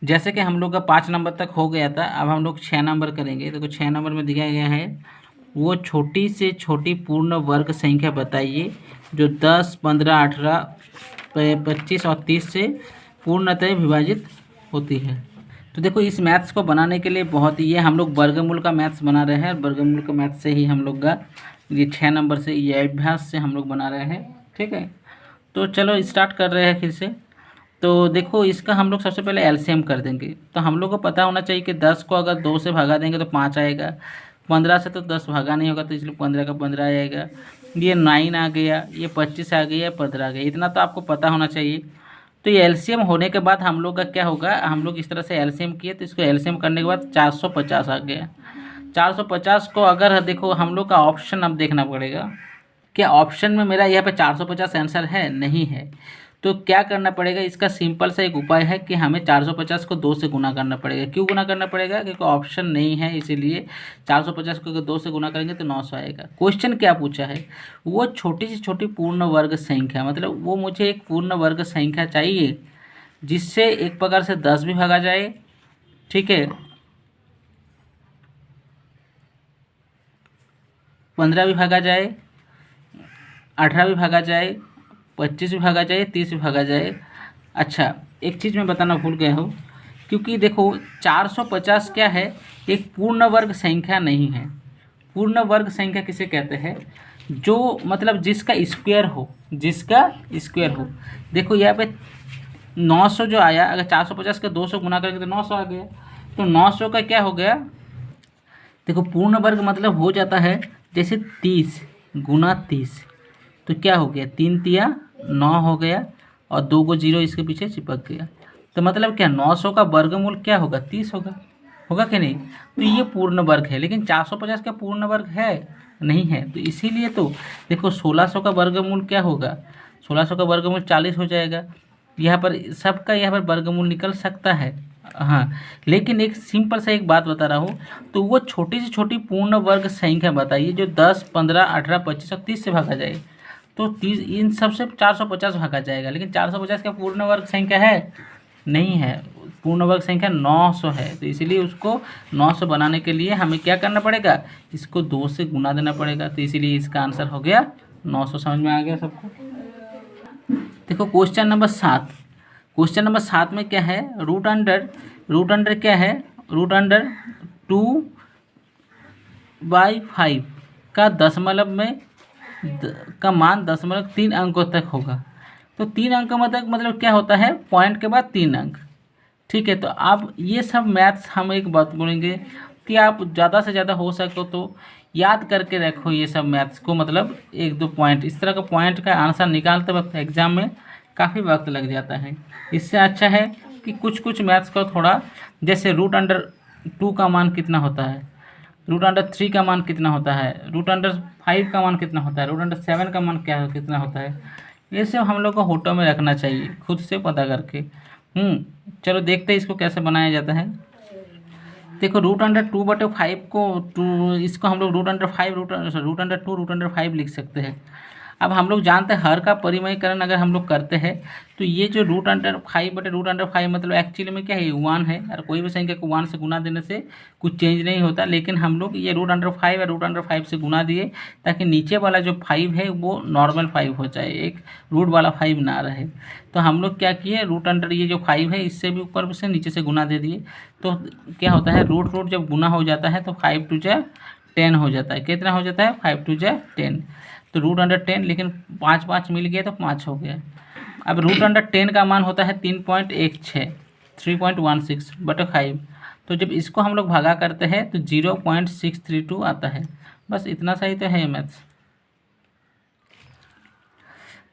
जैसे कि हम लोग का 5 नंबर तक हो गया था, अब हम लोग 6 नंबर करेंगे। तो 6 नंबर में दिया गया है, वो छोटी से छोटी पूर्ण वर्ग संख्या बताइए जो 10, 15, 18, 25 और 30 से पूर्णतः विभाजित होती है। तो देखो इस मैथ्स को बनाने के लिए बहुत ही, ये हम लोग वर्गमूल का मैथ्स बना रहे हैं। वर्गमूल का मैथ्स से ही हम लोग का ये 6 नंबर से, ये अभ्यास से हम लोग बना रहे हैं। ठीक है, तो चलो स्टार्ट कर रहे हैं फिर से। तो देखो इसका हम लोग सबसे पहले एलसीएम कर देंगे। तो हम लोग को पता होना चाहिए कि 10 को अगर 2 से भगा देंगे तो 5 आएगा। 15 से तो 10 भागा नहीं होगा, तो इसलिए 15 का 15 आएगा। ये 9 आ गया, ये 25 आ गया, 15 आ गया। इतना तो आपको पता होना चाहिए। तो ये एलसीएम होने के बाद हम लोग का क्या होगा, हम लोग इस तरह से एलसीएम किए तो इसको एलसीएम करने के बाद 450 आ गया। 450 को अगर देखो हम लोग का ऑप्शन अब देखना पड़ेगा, क्या ऑप्शन में मेरा यहाँ पे 450 आंसर है? नहीं है। तो क्या करना पड़ेगा, इसका सिंपल सा एक उपाय है कि हमें 450 को 2 से गुना करना पड़ेगा। क्यों गुना करना पड़ेगा? क्योंकि ऑप्शन नहीं है, इसीलिए 450 को अगर 2 से गुना करेंगे तो 900 आएगा। क्वेश्चन क्या पूछा है, वो छोटी से छोटी पूर्ण वर्ग संख्या, मतलब वो मुझे एक पूर्ण वर्ग संख्या चाहिए जिससे एक प्रकार से 10 भी भागा जाए, ठीक है, 15 भी भागा जाए, 18 भी भागा जाए, 25 भी भागा जाए, 30 भी भागा जाए। अच्छा, एक चीज़ मैं बताना भूल गया हूँ, क्योंकि देखो 450 क्या है, एक पूर्ण वर्ग संख्या नहीं है। पूर्ण वर्ग संख्या किसे कहते हैं? जो मतलब जिसका स्क्वायर हो, जिसका स्क्वायर हो। देखो यहाँ पे 900 जो आया, अगर 450 का 200 गुना करेंगे तो 900 आ गया। तो 900 का क्या हो गया, देखो पूर्ण वर्ग मतलब हो जाता है जैसे 30 गुना 30, तो क्या हो गया, 3 तिया 9 हो गया और 2 को 0 इसके पीछे चिपक गया। तो मतलब क्या 900 का वर्गमूल क्या होगा, 30 होगा। होगा कि नहीं? तो ये पूर्ण वर्ग है, लेकिन 450 का पूर्ण वर्ग है नहीं है। तो इसीलिए तो देखो 1600 का वर्गमूल क्या होगा, 1600 का वर्गमूल 40 हो जाएगा। यहाँ पर सबका यहाँ पर वर्गमूल निकल सकता है, हाँ। लेकिन एक सिंपल सा एक बात बता रहा हूँ, तो वो छोटी से छोटी पूर्ण वर्ग संख्या बताइए जो 10, 15, 18, 25 और 30 से भागा जाए। तो 30 इन सब से 450 भागा जाएगा, लेकिन 450 का पूर्ण वर्ग संख्या है नहीं है। पूर्ण वर्ग संख्या 900 है। तो इसीलिए उसको 900 बनाने के लिए हमें क्या करना पड़ेगा, इसको 2 से गुना देना पड़ेगा। तो इसीलिए इसका आंसर हो गया 900। समझ में आ गया सबको? देखो क्वेश्चन नंबर 7। क्वेश्चन नंबर 7 में क्या है, रूट अंडर क्या है, रूट अंडर 2/5 का दशमलव में का मान 3 अंकों तक होगा। तो 3 अंक मतलब क्या होता है, पॉइंट के बाद 3 अंक। ठीक है, तो आप ये सब मैथ्स हम एक बात बोलेंगे कि आप ज़्यादा से ज़्यादा हो सको तो याद करके रखो ये सब मैथ्स को, मतलब 1-2 पॉइंट इस तरह का पॉइंट का आंसर निकालते वक्त एग्जाम में काफ़ी वक्त लग जाता है। इससे अच्छा है कि कुछ मैथ्स को थोड़ा, जैसे रूट अंडर 2 का मान कितना होता है, रूट अंडर 3 का मान कितना होता है, रूट अंडर 5 का मान कितना होता है, रूट अंडर 7 का मान कितना होता है, ये सब हम लोग को होटो में रखना चाहिए खुद से पता करके। चलो देखते हैं इसको कैसे बनाया जाता है। देखो रूट अंडर 2/5 को इसको हम लोग रूट अंडर 2 रूट अंडर 5 लिख सकते हैं। अब हम लोग जानते हैं हर का परिमयीकरण अगर हम लोग करते हैं तो ये जो रूट अंडर 5/√5 मतलब एक्चुअली में क्या है, 1 है। और कोई भी संख्या को 1 से गुना देने से कुछ चेंज नहीं होता, लेकिन हम लोग ये रूट अंडर 5 या रूट अंडर 5 से गुना दिए ताकि नीचे वाला जो 5 है वो नॉर्मल 5 हो जाए, एक रूट वाला 5 ना रहे। तो हम लोग क्या किए, रूट अंडर ये जो 5 है इससे भी ऊपर से नीचे से गुना दे दिए। तो क्या होता है, रूट जब गुना हो जाता है तो 5 2 जा 10 हो जाता है। कितना हो जाता है, 5 2 जा 10। तो रूट अंडर 10, लेकिन 5 मिल गया तो 5 हो गया। अब रूट अंडर 10 का मान होता है 3.16 3.16/5। तो जब इसको हम लोग भागा करते हैं तो 0.632 आता है। बस इतना सही तो है मैथ्स।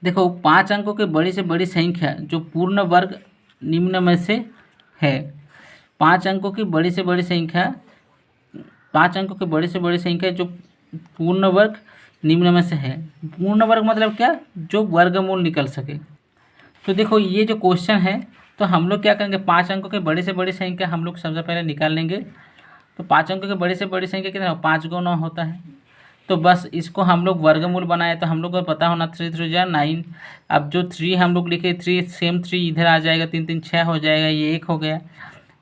देखो 5 अंकों की बड़ी से बड़ी संख्या जो पूर्ण वर्ग निम्न में से है। 5 अंकों की बड़ी से बड़ी संख्या, 5 अंकों की बड़ी से बड़ी संख्या जो पूर्ण वर्ग निम्न में से है। पूर्ण वर्ग मतलब क्या, जो वर्गमूल निकल सके। तो देखो ये जो क्वेश्चन है, तो हम लोग क्या करेंगे, 5 अंकों के बड़ी से बड़ी संख्या हम लोग सबसे पहले निकाल लेंगे। तो 5 अंकों के बड़ी से बड़ी संख्या कितना, 5 × 9 होता है। तो बस इसको हम लोग वर्गमूल बनाए तो हम लोग को पता होना 3 3 जा 9। अब जो 3 हम लोग लिखे 3 सेम 3 इधर आ जाएगा, 3 3 6 हो जाएगा, ये 1 हो गया।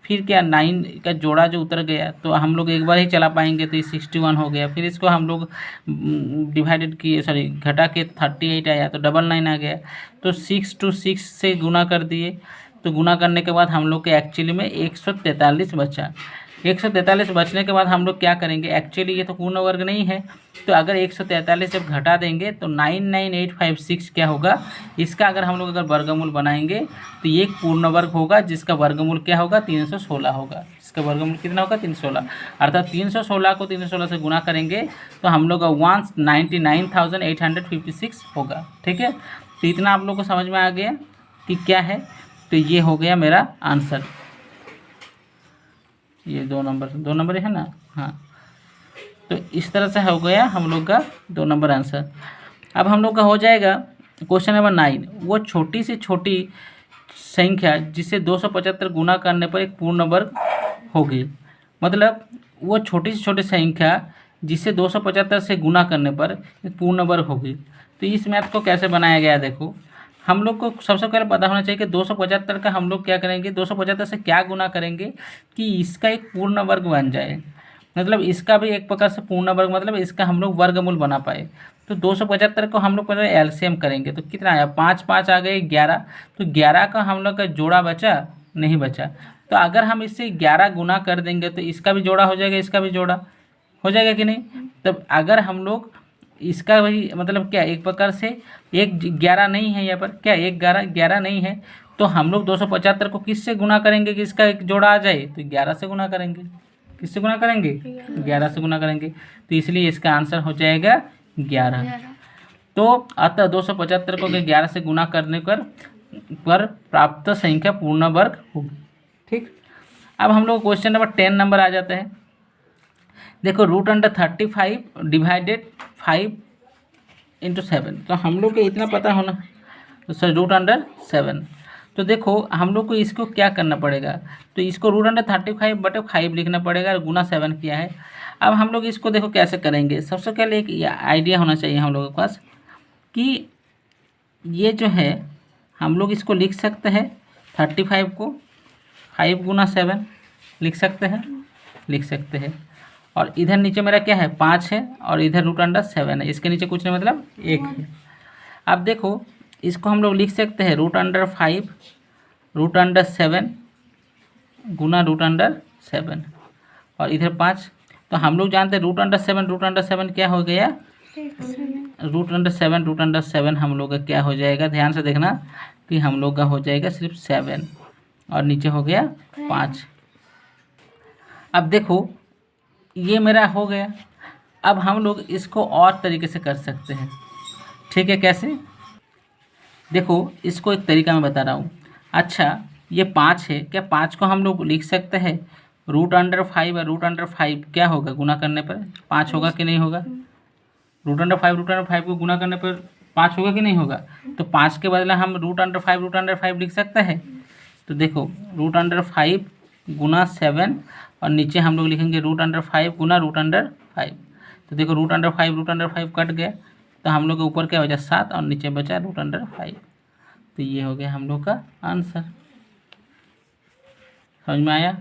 फिर क्या 9 का जोड़ा जो उतर गया तो हम लोग एक बार ही चला पाएंगे, तो ये 61 हो गया। फिर इसको हम लोग डिवाइडेड किए, सॉरी घटा के 38 आया तो 99 आ गया। तो 6 to 6 से गुना कर दिए, तो गुना करने के बाद हम लोग के एक्चुअली में 143 बचा। 143 बचने के बाद हम लोग क्या करेंगे, एक्चुअली ये तो पूर्ण वर्ग नहीं है, तो अगर 143 जब घटा देंगे तो 99856 क्या होगा, इसका अगर हम लोग अगर वर्गमूल बनाएंगे तो ये एक पूर्ण वर्ग होगा जिसका वर्गमूल क्या होगा, 316 होगा। इसका वर्गमूल कितना होगा, 316। अर्थात 316 को 316 से गुना करेंगे तो हम लोग का 199,856 होगा। ठीक है, तो इतना आप लोग को समझ में आ गया कि क्या है। तो ये हो गया मेरा आंसर, ये 2 नंबर है ना, हाँ। तो इस तरह से हो गया हम लोग का 2 नंबर आंसर। अब हम लोग का हो जाएगा क्वेश्चन नंबर 9। वो छोटी से छोटी संख्या जिसे 275 गुना करने पर एक पूर्ण वर्ग होगी। मतलब वो छोटी से छोटी संख्या जिसे 275 से गुना करने पर एक पूर्ण वर्ग होगी। तो इस मैथ को कैसे बनाया गया, देखो हम लोग को सबसे पहले पता होना चाहिए कि 275 का हम लोग क्या करेंगे, 275 से क्या गुना करेंगे कि इसका एक पूर्ण वर्ग बन जाए। मतलब इसका भी एक प्रकार से पूर्ण वर्ग, मतलब इसका हम लोग वर्गमूल बना पाए। तो 275 को हम लोग पहले एलसीएम करेंगे तो कितना आया, 5 5 आ गए 11। तो 11 का हम लोग का जोड़ा बचा नहीं बचा। तो अगर हम इससे 11 गुना कर देंगे तो इसका भी जोड़ा हो जाएगा, इसका भी जोड़ा हो जाएगा कि नहीं। तब अगर हम लोग इसका वही मतलब क्या, एक प्रकार से एक 11 नहीं है यहाँ पर, क्या एक 11 नहीं है, तो हम लोग 275 को किससे गुना करेंगे कि इसका एक जोड़ा आ जाए, तो 11 से गुना करेंगे। किससे गुना करेंगे, 11 से गुना करेंगे। तो इसलिए इसका आंसर हो जाएगा 11। तो अतः 275 को 11 से गुना करने पर प्राप्त संख्या पूर्ण वर्ग होगी। ठीक, अब हम लोग क्वेश्चन नंबर 10 नंबर आ जाते हैं। देखो √35 डिवाइडेड 5 × 7, तो हम लोग को इतना पता होना, तो सर √7। तो देखो हम लोग को इसको क्या करना पड़ेगा, तो इसको √35/5 लिखना पड़ेगा और गुना 7 किया है। अब हम लोग इसको देखो कैसे करेंगे। सबसे पहले एक आइडिया होना चाहिए हम लोगों के पास कि ये जो है हम लोग इसको लिख सकते हैं 35 को 5 × 7 लिख सकते हैं। और इधर नीचे मेरा क्या है 5 है और इधर √7 है, इसके नीचे कुछ नहीं मतलब 1 है। अब देखो इसको हम लोग लिख सकते हैं √5 √7 गुना √7 और इधर 5। तो हम लोग जानते हैं √7 क्या हो गया, √7 हम लोग का क्या हो जाएगा, ध्यान से देखना कि हम लोग का हो जाएगा सिर्फ 7 और नीचे हो गया 5। अब देखो ये मेरा हो गया। अब हम लोग इसको और तरीके से कर सकते हैं। ठीक है, कैसे, देखो इसको एक तरीका मैं बता रहा हूँ। अच्छा ये 5 है, क्या 5 को हम लोग लिख सकते हैं √5 और √5 क्या होगा गुना करने पर 5 होगा कि नहीं होगा, √5 को गुना करने पर 5 होगा कि नहीं होगा। तो 5 के बदले हम √5 लिख सकते हैं। तो देखो √5 गुना 7 और नीचे हम लोग लिखेंगे √5 गुना √5। तो देखो √5 कट गया तो हम लोग के ऊपर क्या हो जाए 7 और नीचे बचा √5। तो ये हो गया हम लोग का आंसर। समझ में आया।